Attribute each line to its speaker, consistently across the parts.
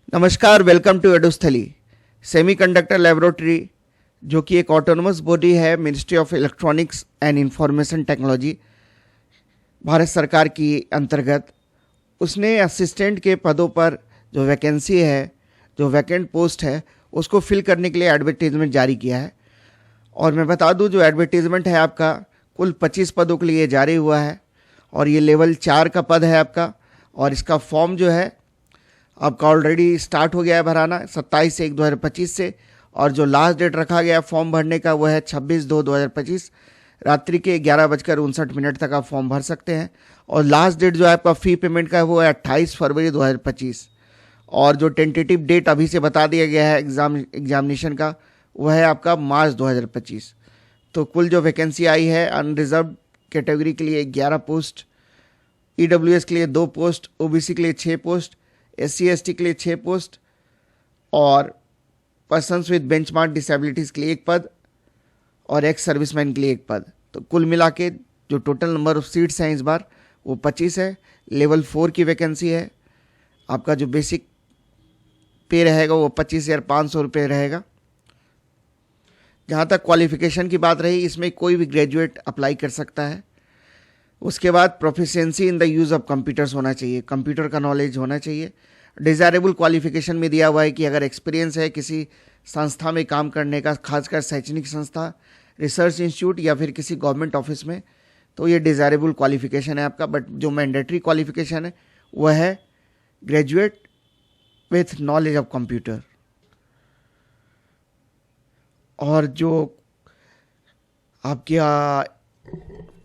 Speaker 1: नमस्कार, welcome to एडुस्थली। Semiconductor laboratory जो कि एक ऑटोनोमस बॉडी है ministry of electronics and information technology Bharat सरकार की अंतर्गत, उसने असिस्टेंट के पदों पर जो वैकेंसी है, जो वैकेंट पोस्ट है, उसको फिल करने के लिए एडवर्टीजमेंट जारी किया है। और मैं बता दूं, जो एडवर्टीजमेंट है आपका कुल 25 पदों के लिए जारी हुआ है और ये लेवल 4 का पद है आपका। और इसका फॉर्म जो है आपका ऑलरेडी स्टार्ट हो गया है भराना 27/1/2025 से। और जो लास्ट डेट रखा गया है फॉर्म भरने का वो है 26/2/2025 रात्रि के 11:59 तक आप फॉर्म भर सकते हैं। और लास्ट डेट जो है आपका फ़ी पेमेंट का वो है 28 फरवरी 2025। और जो टेंटेटिव डेट अभी से बता दिया गया है एग्जामिनेशन का वो है आपका मार्च 2025। तो कुल जो वैकेंसी आई है अनरिजर्व कैटेगरी के लिए 11 पोस्ट, EWS के लिए 2 पोस्ट, OBC के लिए 6 पोस्ट, SC/ST के लिए 6 पोस्ट और पर्सन्स विद बेंचमार्क डिसेबिलिटीज़ के लिए 1 पद और एक्स सर्विसमैन के लिए 1 पद। तो कुल मिला के जो टोटल नंबर ऑफ सीट्स हैं इस बार वो 25 है। लेवल 4 की वैकेंसी है। आपका जो बेसिक पे रहेगा वो 25,500 रुपये रहेगा। जहाँ तक क्वालिफिकेशन की बात रही, इसमें कोई भी ग्रेजुएट अप्लाई कर सकता है। उसके बाद proficiency in the use of computers होना चाहिए, कंप्यूटर का नॉलेज होना चाहिए। डिज़ायरेबल क्वालिफिकेशन में दिया हुआ है कि अगर एक्सपीरियंस है किसी संस्था में काम करने का, खासकर शैक्षणिक संस्था, रिसर्च इंस्टीट्यूट या फिर किसी गवर्नमेंट ऑफिस में, तो ये डिज़ायरेबल क्वालिफिकेशन है आपका। बट जो मैंडेटरी क्वालिफिकेशन है वह है graduate with knowledge of computer. और जो आपकी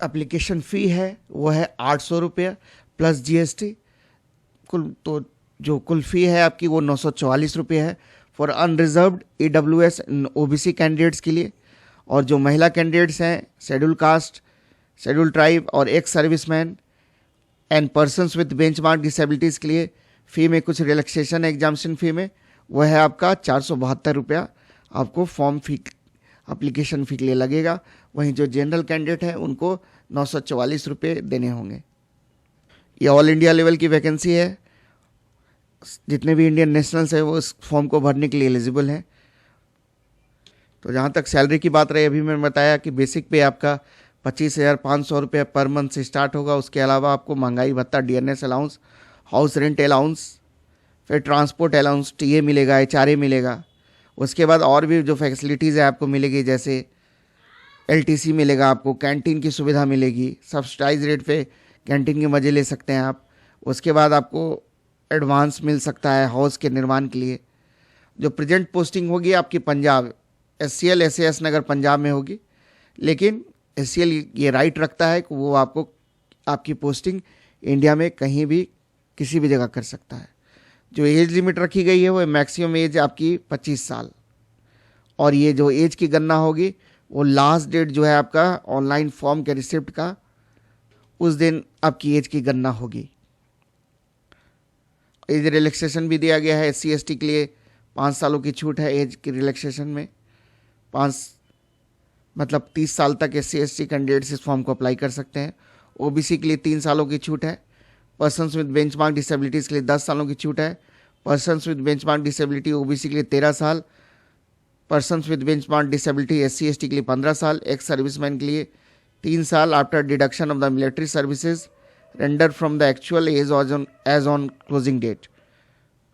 Speaker 1: एप्लीकेशन फ़ी है वो है 800 रुपये प्लस GST। तो जो कुल फ़ी है आपकी वो 944 रुपये है for unreserved EWS OBC candidates के लिए। और जो महिला कैंडिडेट्स हैं, शेड्यूल कास्ट, शेड्यूल ट्राइब और ex serviceman and persons with benchmark disabilities के लिए फ़ी में कुछ रिलैक्सेशन है एग्जामिनेशन फ़ी में, वह है आपका 472 रुपया आपको फॉर्म फ़ी एप्लीकेशन फ़ी के लिए लगेगा। वहीं जो जनरल कैंडिडेट हैं उनको 944 रुपये देने होंगे। ये ऑल इंडिया लेवल की वैकेंसी है। जितने भी इंडियन नेशनल्स हैं वो इस फॉर्म को भरने के लिए एलिजिबल हैं। तो जहाँ तक सैलरी की बात रही, अभी मैंने बताया कि बेसिक पे आपका 25,500 रुपये पर मंथ से स्टार्ट होगा। उसके अलावा आपको महंगाई भत्ता, DNS allowance, house rent allowance, फिर ट्रांसपोर्ट अलाउंस, TA मिलेगा, HRA मिलेगा। उसके बाद और भी जो फैसिलिटीज़ है आपको मिलेगी, जैसे LTC मिलेगा, आपको कैंटीन की सुविधा मिलेगी, सब्सिडाइज रेट पे कैंटीन के मज़े ले सकते हैं आप। उसके बाद आपको एडवांस मिल सकता है हाउस के निर्माण के लिए। जो प्रेजेंट पोस्टिंग होगी आपकी पंजाब SCL SAS नगर पंजाब में होगी, लेकिन SCL ये राइट रखता है कि वो आपको आपकी पोस्टिंग इंडिया में कहीं भी किसी भी जगह कर सकता है। जो एज लिमिट रखी गई है वो मैक्सिमम एज आपकी 25 साल। और ये जो एज की गणना होगी वो लास्ट डेट जो है आपका ऑनलाइन फॉर्म के रिसिप्ट का, उस दिन आपकी एज की गणना होगी। एज रिलैक्सेशन भी दिया गया है। SC/ST के लिए 5 सालों की छूट है एज की रिलैक्सेशन में। 30 साल तक SC/ST कैंडिडेट्स इस फॉर्म को अप्लाई कर सकते हैं। OBC के लिए 3 सालों की छूट है। पर्सन्स विद बेंचमार्क डिसेबिलिटीज़ के लिए 10 सालों की छूट है। Persons with benchmark disability OBC के लिए 13 साल। Persons with benchmark disability SC/ST के लिए 15 साल। एक्स सर्विसमैन के लिए 3 साल after deduction of the military services render from the actual age on closing date.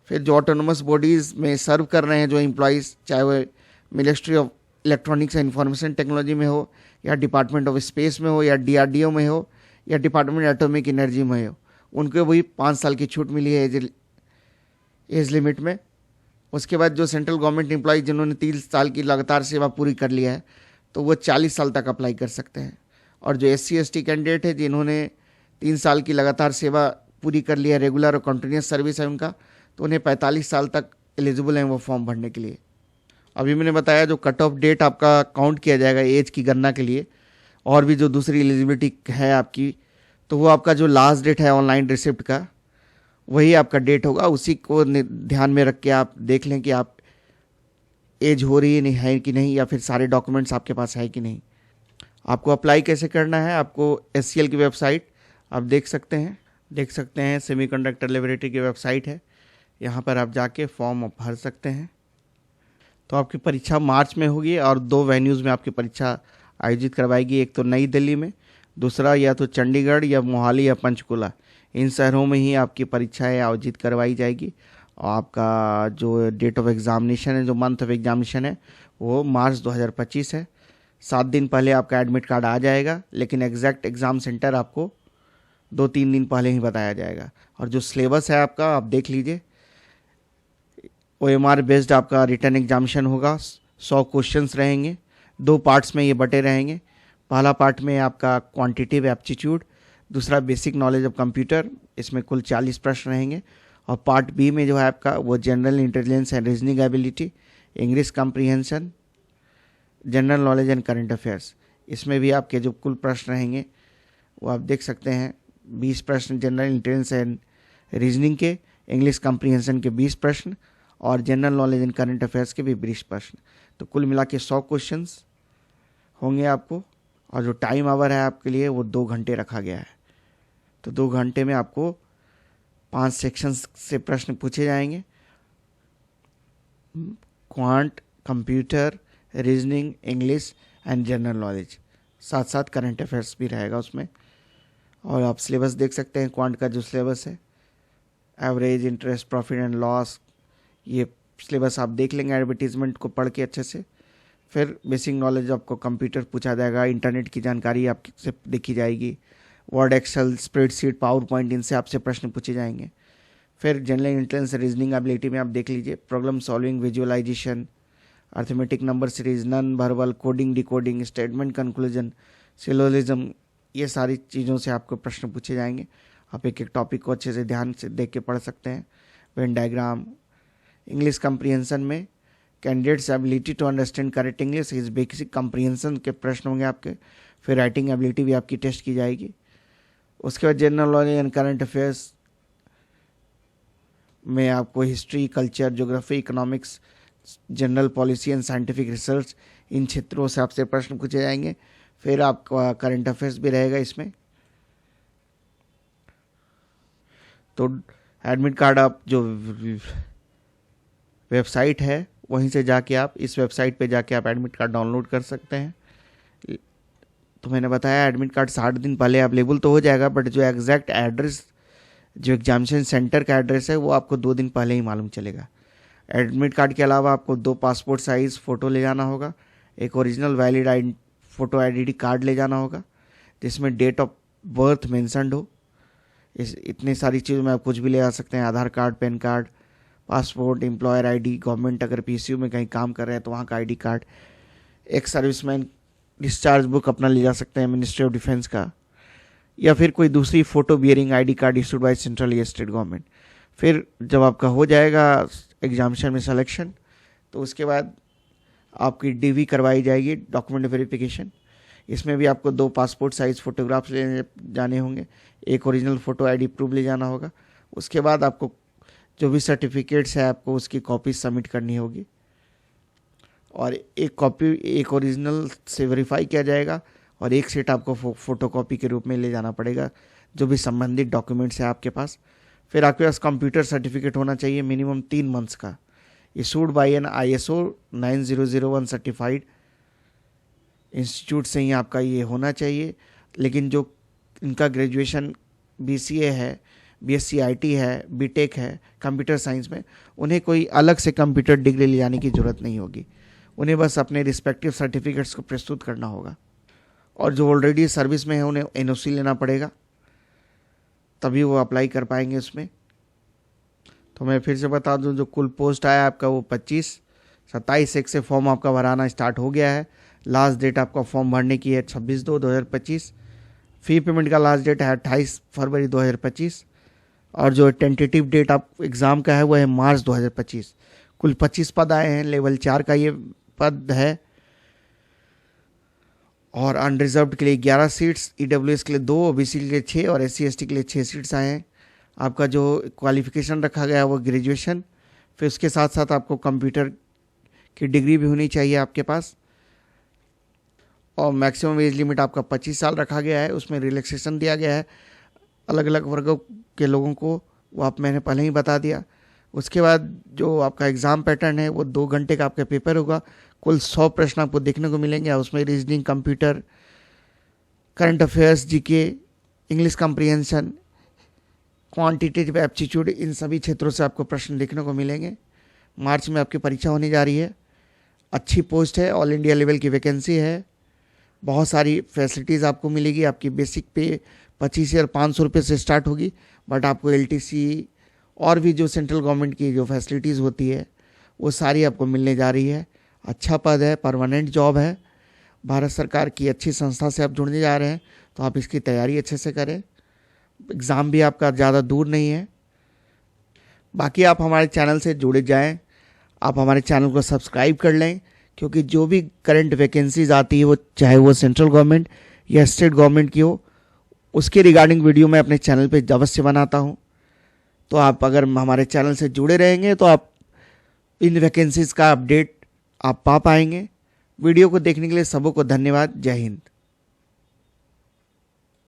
Speaker 1: फिर जो ऑटोनोमस बॉडीज़ में सर्व कर रहे हैं जो एम्प्लॉइज़, चाहे वो ministry of electronics and information technology में हो, या डिपार्टमेंट ऑफ स्पेस में हो, या DRDO में हो, या डिपार्टमेंट एटॉमिक एनर्जी में हो, उनको वही 5 साल की छूट मिली है एज लिमिट में। उसके बाद जो सेंट्रल गवर्नमेंट एम्प्लॉय जिन्होंने 3 साल की लगातार सेवा पूरी कर लिया है, तो वो 40 साल तक अप्लाई कर सकते हैं। और जो SC/ST कैंडिडेट है जिन्होंने 3 साल की लगातार सेवा पूरी कर लिया, रेगुलर और कंटिन्यूस सर्विस है उनका, तो उन्हें 45 साल तक एलिजिबल हैं वो फॉर्म भरने के लिए। अभी मैंने बताया जो कट ऑफ डेट आपका काउंट किया जाएगा एज की गणना के लिए, और भी जो दूसरी एलिजिबिलिटी है आपकी, तो वो आपका जो लास्ट डेट है ऑनलाइन रिसिप्ट का, वही आपका डेट होगा। उसी को ध्यान में रख के आप देख लें कि आप एज हो रही है नहीं है कि नहीं, या फिर सारे डॉक्यूमेंट्स आपके पास है कि नहीं। आपको अप्लाई कैसे करना है, आपको SCL की वेबसाइट आप देख सकते हैं सेमीकंडक्टर लेबोरेटरी की वेबसाइट है यहाँ पर आप जाके फॉर्म भर सकते हैं। तो आपकी परीक्षा मार्च में होगी और 2 वेन्यूज़ में आपकी परीक्षा आयोजित करवाएगी, एक तो नई दिल्ली में, दूसरा या तो चंडीगढ़ या मोहाली या पंचकुला, इन शहरों में ही आपकी परीक्षाएं आयोजित करवाई जाएगी। और आपका जो डेट ऑफ एग्ज़ामिनेशन है, जो मंथ ऑफ एग्ज़ामिनेशन है, वो मार्च 2025 है। 7 दिन पहले आपका एडमिट कार्ड आ जाएगा, लेकिन एग्जैक्ट एग्ज़ाम सेंटर आपको 2-3 दिन पहले ही बताया जाएगा। और जो सिलेबस है आपका, आप देख लीजिए। OMR बेस्ड आपका रिटर्न एग्जामिनेशन होगा। 100 क्वेश्चंस रहेंगे, 2 पार्ट्स में ये बटे रहेंगे। पहला पार्ट में आपका क्वांटिटेटिव एप्टीट्यूड, दूसरा बेसिक नॉलेज ऑफ कंप्यूटर, इसमें कुल 40 प्रश्न रहेंगे। और पार्ट बी में जो है आपका वो general intelligence and reasoning ability, English comprehension, general knowledge and current affairs. इसमें भी आपके जो कुल प्रश्न रहेंगे वो आप देख सकते हैं। 20 प्रश्न जनरल इंटेलिजेंस एंड रीजनिंग के, इंग्लिश कॉम्प्रिहेंशन के 20 प्रश्न और general knowledge and current affairs के भी 20 प्रश्न। तो कुल मिला के 100 क्वेश्चंस होंगे आपको। और जो टाइम आवर है आपके लिए वो 2 घंटे रखा गया है। तो 2 घंटे में आपको 5 सेक्शंस से प्रश्न पूछे जाएंगे। Quant, computer, reasoning, English and general knowledge, साथ साथ करंट अफेयर्स भी रहेगा उसमें। और आप सिलेबस देख सकते हैं, क्वांट का जो सिलेबस है, average, interest, profit and loss, ये सिलेबस आप देख लेंगे एडवर्टीजमेंट को पढ़ के अच्छे से। फिर बेसिक नॉलेज आपको कंप्यूटर पूछा जाएगा, इंटरनेट की जानकारी आपसे देखी जाएगी, Word, Excel, spreadsheet, PowerPoint, इनसे आपसे प्रश्न पूछे जाएंगे। फिर जनरल इंटेलिजेंस, रीजनिंग एबिलिटी में आप देख लीजिए, problem solving, visualisation, arithmetic, number series, non verbal, coding, decoding, statement conclusion, syllogism, ये सारी चीज़ों से आपको प्रश्न पूछे जाएंगे। आप एक एक टॉपिक को अच्छे से ध्यान से देख के पढ़ सकते हैं। वेन डायग्राम, इंग्लिश कंप्रीहेंशन में candidates ability to understand correct English, इस बेसिक कंप्रीहेंशन के प्रश्न होंगे आपके। फिर राइटिंग एबिलिटी भी आपकी टेस्ट की जाएगी। उसके बाद general knowledge and current affairs में आपको history, culture, geography, economics, general policy and scientific research, इन क्षेत्रों से आपसे प्रश्न पूछे जाएंगे। फिर आपका करंट अफेयर्स भी रहेगा इसमें। तो एडमिट कार्ड आप जो वेबसाइट है वहीं से जाके आप इस वेबसाइट पे जाके आप एडमिट कार्ड डाउनलोड कर सकते हैं। तो मैंने बताया एडमिट कार्ड 60 दिन पहले अवेलेबल तो हो जाएगा, बट जो एग्जैक्ट एड्रेस, जो एग्जामिनेशन सेंटर का एड्रेस है, वो आपको 2 दिन पहले ही मालूम चलेगा। एडमिट कार्ड के अलावा आपको 2 पासपोर्ट साइज़ फ़ोटो ले जाना होगा, एक original valid photo identity card ले जाना होगा जिसमें डेट ऑफ बर्थ मेंशन्ड हो। इतनी सारी चीज़ों में आप कुछ भी ले आ सकते हैं, Aadhaar card, PAN card, passport, employer ID, government अगर PSU में कहीं काम कर रहे हैं तो वहाँ का आईडी कार्ड, एक सर्विसमैन डिस्चार्ज बुक अपना ले जा सकते हैं मिनिस्ट्री ऑफ डिफेंस का, या फिर कोई दूसरी photo bearing ID card issued by central या स्टेट गवर्नमेंट। फिर जब आपका हो जाएगा एग्जामिनेशन में सिलेक्शन, तो उसके बाद आपकी DV करवाई जाएगी, डॉक्यूमेंट वेरिफिकेशन। इसमें भी आपको 2 पासपोर्ट साइज़ फ़ोटोग्राफ्स ले जाने होंगे, एक ओरिजिनल फ़ोटो आईडी प्रूफ ले जाना होगा। उसके बाद आपको जो भी सर्टिफिकेट्स है आपको उसकी कॉपी सबमिट करनी होगी, और एक कॉपी, एक ओरिजिनल से वेरीफाई किया जाएगा और एक सेट आपको फ़ोटोकॉपी के रूप में ले जाना पड़ेगा, जो भी संबंधित डॉक्यूमेंट्स है आपके पास। फिर आपके पास कंप्यूटर सर्टिफिकेट होना चाहिए मिनिमम 3 मंथ्स का, issued by an ISO 9001 certified institute से ही आपका ये होना चाहिए। लेकिन जो इनका ग्रेजुएशन BCA है, BSc IT है, BTech है कंप्यूटर साइंस में, उन्हें कोई अलग से कंप्यूटर डिग्री ले जाने की ज़रूरत नहीं होगी। उन्हें बस अपने रिस्पेक्टिव सर्टिफिकेट्स को प्रस्तुत करना होगा। और जो ऑलरेडी सर्विस में है उन्हें NOC लेना पड़ेगा, तभी वो अप्लाई कर पाएंगे उसमें। तो मैं फिर से बता दूं, जो कुल पोस्ट आया आपका वो 27 से फॉर्म आपका भराना स्टार्ट हो गया है। लास्ट डेट आपका फॉर्म भरने की है 26/2/2025। फ़ी पेमेंट का लास्ट डेट है 28 फरवरी 2025। और जो टेंटेटिव डेट आप एग्ज़ाम का है वो है मार्च 2025। कुल 25 पद आए हैं, लेवल 4 का ये पद है। और अनरिजर्व्ड के लिए 11 सीट्स, EWS के लिए 2, OBC के लिए 6 और SC ST के लिए 6 सीट्स आए हैं। आपका जो क्वालिफिकेशन रखा गया है वो ग्रेजुएशन, फिर उसके साथ साथ आपको कंप्यूटर की डिग्री भी होनी चाहिए आपके पास। और मैक्सिमम एज लिमिट आपका 25 साल रखा गया है। उसमें रिलैक्सेशन दिया गया है अलग अलग वर्गों के लोगों को, वो आप मैंने पहले ही बता दिया। उसके बाद जो आपका एग्ज़ाम पैटर्न है वो 2 घंटे का आपका पेपर होगा। कुल 100 प्रश्न आपको देखने को मिलेंगे। उसमें reasoning, computer, current affairs, GK, English comprehension, quantitative aptitude, इन सभी क्षेत्रों से आपको प्रश्न देखने को मिलेंगे। मार्च में आपकी परीक्षा होने जा रही है। अच्छी पोस्ट है, ऑल इंडिया लेवल की वैकेंसी है। बहुत सारी फैसिलिटीज़ आपको मिलेगी। आपकी बेसिक पे 25,500 रुपये से स्टार्ट होगी, बट आपको एलटीसी और भी जो सेंट्रल गवर्नमेंट की जो फैसिलिटीज़ होती है वो सारी आपको मिलने जा रही है। अच्छा पद है, परमानेंट जॉब है, भारत सरकार की अच्छी संस्था से आप जुड़ने जा रहे हैं, तो आप इसकी तैयारी अच्छे से करें। एग्ज़ाम भी आपका ज़्यादा दूर नहीं है। बाकी आप हमारे चैनल से जुड़े जाएं, आप हमारे चैनल को सब्सक्राइब कर लें, क्योंकि जो भी करंट वैकेंसीज आती है वो चाहे वो सेंट्रल गवर्नमेंट या स्टेट गवर्नमेंट की हो, उसके रिगार्डिंग वीडियो मैं अपने चैनल पे अवश्य बनाता हूँ। तो आप अगर हमारे चैनल से जुड़े रहेंगे तो आप इन वैकेंसीज का अपडेट आप पा पाएंगे। वीडियो को देखने के लिए सबों को धन्यवाद। जय हिंद।